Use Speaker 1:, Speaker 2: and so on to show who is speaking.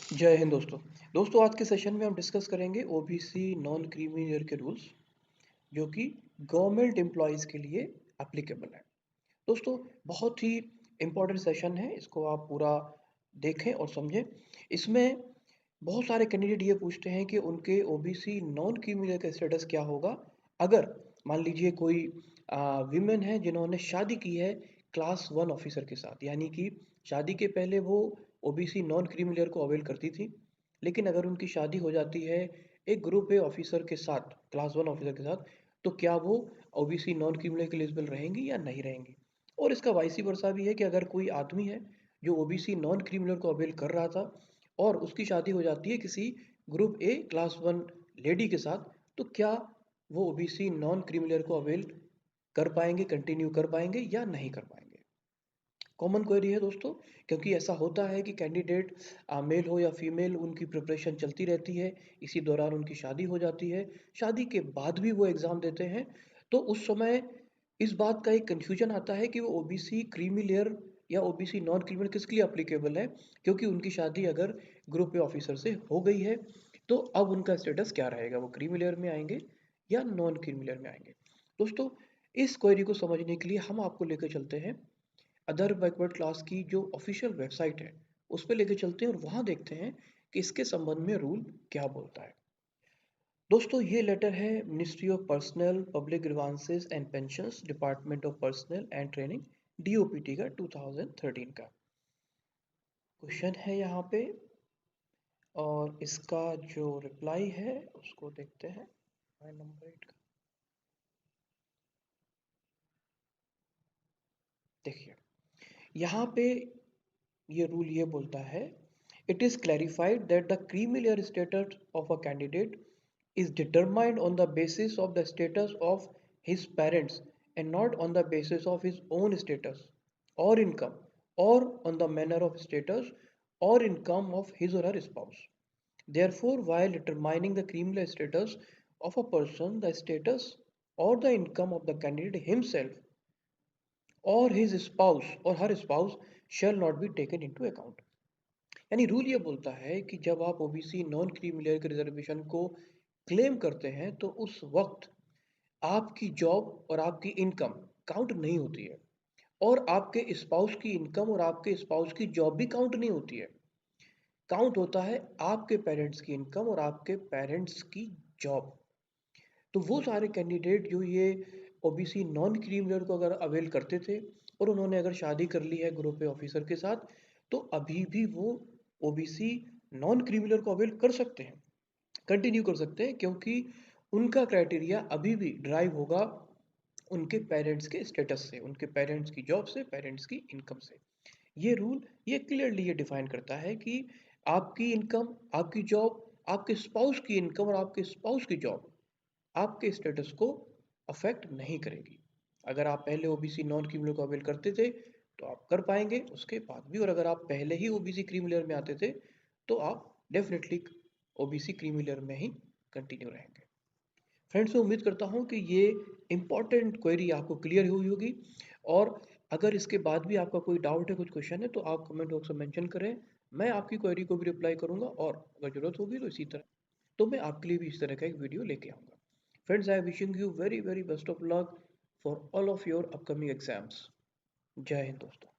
Speaker 1: जय हिंद दोस्तों आज के सेशन में हम डिस्कस करेंगे ओबीसी नॉन क्रीमी लेयर के रूल्स जो कि गवर्नमेंट एम्प्लॉयज़ के लिए एप्लीकेबल है। दोस्तों बहुत ही इम्पोर्टेंट सेशन है, इसको आप पूरा देखें और समझें। इसमें बहुत सारे कैंडिडेट ये पूछते हैं कि उनके ओबीसी नॉन क्रीमी लेयर का स्टेटस क्या होगा अगर मान लीजिए कोई विमेन है जिन्होंने शादी की है क्लास वन ऑफिसर के साथ, यानी कि शादी के पहले वो ओबीसी नॉन क्रीमी लेयर को अवेल करती थी, लेकिन अगर उनकी शादी हो जाती है एक ग्रुप ए ऑफिसर के साथ, क्लास वन ऑफिसर के साथ, तो क्या वो ओबीसी नॉन क्रीमी लेयर के एलिजिबल रहेंगी या नहीं रहेंगी। और इसका वाइसी वर्सा भी है कि अगर कोई आदमी है जो ओबीसी नॉन क्रीमी लेयर को अवेल कर रहा था और उसकी शादी हो जाती है किसी group A class one lady के साथ, तो क्या वो ओबीसी नॉन क्रीमी लेयर को अवेल कर पाएंगे, कंटिन्यू कर पाएंगे या नहीं कर पाएंगे। कॉमन क्वेरी है दोस्तों, क्योंकि ऐसा होता है कि कैंडिडेट मेल हो या फीमेल उनकी प्रिपरेशन चलती रहती है, इसी दौरान उनकी शादी हो जाती है, शादी के बाद भी वो एग्ज़ाम देते हैं, तो उस समय इस बात का एक कन्फ्यूजन आता है कि वो ओबीसी क्रीमी लेयर या ओबीसी नॉन क्रीमी किसके लिए अप्लीकेबल है, क्योंकि उनकी शादी अगर ग्रुप ए ऑफिसर से हो गई है तो अब उनका स्टेटस क्या रहेगा, वो क्रीमी लेयर में आएंगे या नॉन क्रीमी लेयर में आएंगे। दोस्तों इस क्वेरी को समझने के लिए हम आपको लेकर चलते हैं अदर बैकवर्ड क्लास की जो ऑफिशियल वेबसाइट है उस पर लेके चलते हैं और वहाँ देखते हैं कि इसके संबंध में रूल क्या बोलता है। दोस्तों ये लेटर है ministry of personnel public grievances and pensions, department of personal and training, DOPT का 2013 का क्वेश्चन है यहाँ पे। और इसका जो रिप्लाई है उसको देखते हैं नंबर 8 का। देखिए यहाँ पे ये रूल ये बोलता है, it is clarified that the creamy layer status of a candidate is determined on the basis of the status of his parents and not on the basis of his own status or income or on the manner of status or income of his or her spouse. Therefore, while determining the creamy layer status of a person, the status or the income of the candidate himself or his spouse or her spouse shall not be taken into account। यानी rule ये बोलता है कि जब आप OBC non creamy layer के reservation को claim करते हैं तो उस वक्त आपकी जॉब और आपकी इनकम काउंट नहीं होती है, और आपके स्पाउस की इनकम और आपके स्पाउस की जॉब भी काउंट नहीं होती है। काउंट होता है आपके पेरेंट्स की इनकम और आपके पेरेंट्स की जॉब। तो वो सारे कैंडिडेट जो ये ओबीसी नॉन क्रीमी लेयर को अगर अवेल करते थे और उन्होंने अगर शादी कर ली है ग्रुप ए ऑफिसर के साथ, तो अभी भी वो ओबीसी नॉन क्रीमी लेयर को अवेल कर सकते हैं, कंटिन्यू कर सकते हैं, क्योंकि उनका क्राइटेरिया अभी भी ड्राइव होगा उनके पेरेंट्स के स्टेटस से, उनके पेरेंट्स की जॉब से, पेरेंट्स की इनकम से। ये रूल ये क्लियरली ये डिफाइन करता है कि आपकी इनकम, आपकी जॉब, आपके स्पाउस की इनकम और आपके स्पाउस की जॉब आपके स्टेटस को अफेक्ट नहीं करेगी। अगर आप पहले ओबीसी नॉन क्रीमी लेयर को अवेल करते थे तो आप कर पाएंगे उसके बाद भी, और अगर आप पहले ही ओबीसी क्रीमी लेयर में आते थे तो आप डेफिनेटली ओबीसी क्रीमी लेयर में ही कंटिन्यू रहेंगे। फ्रेंड्स मैं उम्मीद करता हूँ कि ये इम्पॉर्टेंट क्वेरी आपको क्लियर हुई होगी, और अगर इसके बाद भी आपका कोई डाउट है, कुछ क्वेश्चन है, तो आप कमेंट बॉक्स में मेंशन करें। मैं आपकी क्वेरी को भी रिप्लाई करूंगा, और अगर ज़रूरत होगी तो इसी तरह तो मैं आपके लिए भी इस तरह का एक वीडियो लेके आऊँगा। Friends, I am wishing you very best of luck for all of your upcoming exams. जय हिंद दोस्तों।